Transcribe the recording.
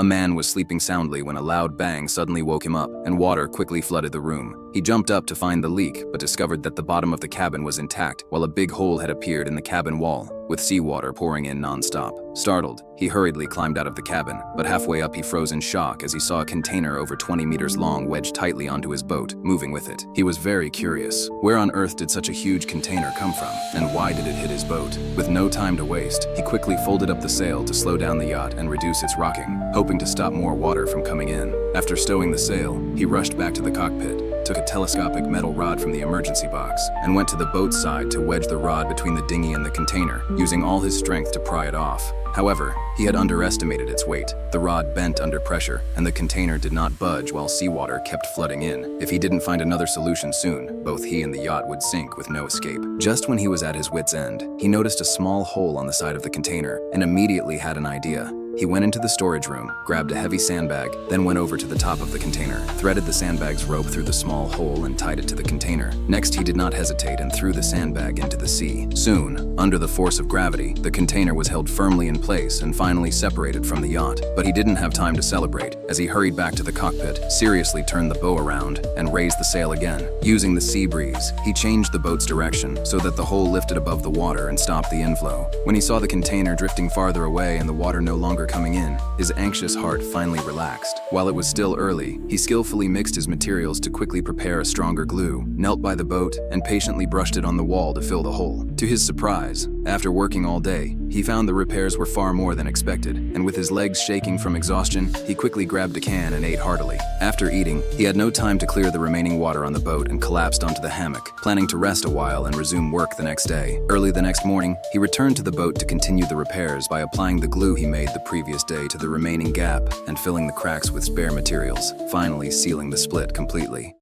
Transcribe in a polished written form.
A man was sleeping soundly when a loud bang suddenly woke him up, and water quickly flooded the room. He jumped up to find the leak, but discovered that the bottom of the cabin was intact, while a big hole had appeared in the cabin wall, with seawater pouring in non-stop. Startled, he hurriedly climbed out of the cabin, but halfway up he froze in shock as he saw a container over 20 meters long wedged tightly onto his boat, moving with it. He was very curious. Where on earth did such a huge container come from, and why did it hit his boat? With no time to waste, he quickly folded up the sail to slow down the yacht and reduce its rocking, hoping to stop more water from coming in. After stowing the sail, he rushed back to the cockpit, took a telescopic metal rod from the emergency box, and went to the boat's side to wedge the rod between the dinghy and the container, using all his strength to pry it off. However, he had underestimated its weight. The rod bent under pressure, and the container did not budge while seawater kept flooding in. If he didn't find another solution soon, both he and the yacht would sink with no escape. Just when he was at his wit's end, he noticed a small hole on the side of the container, and immediately had an idea. He went into the storage room, grabbed a heavy sandbag, then went over to the top of the container, threaded the sandbag's rope through the small hole and tied it to the container. Next, he did not hesitate and threw the sandbag into the sea. Soon, under the force of gravity, the container was held firmly in place and finally separated from the yacht. But he didn't have time to celebrate, as he hurried back to the cockpit, seriously turned the bow around, and raised the sail again. Using the sea breeze, he changed the boat's direction so that the hole lifted above the water and stopped the inflow. When he saw the container drifting farther away and the water no longer coming in, his anxious heart finally relaxed. While it was still early, he skillfully mixed his materials to quickly prepare a stronger glue, knelt by the boat, and patiently brushed it on the wall to fill the hole. To his surprise, after working all day, he found the repairs were far more than expected, and with his legs shaking from exhaustion, he quickly grabbed a can and ate heartily. After eating, he had no time to clear the remaining water on the boat and collapsed onto the hammock, planning to rest a while and resume work the next day. Early the next morning, he returned to the boat to continue the repairs by applying the glue he made the previous day to the remaining gap and filling the cracks with spare materials, finally sealing the split completely.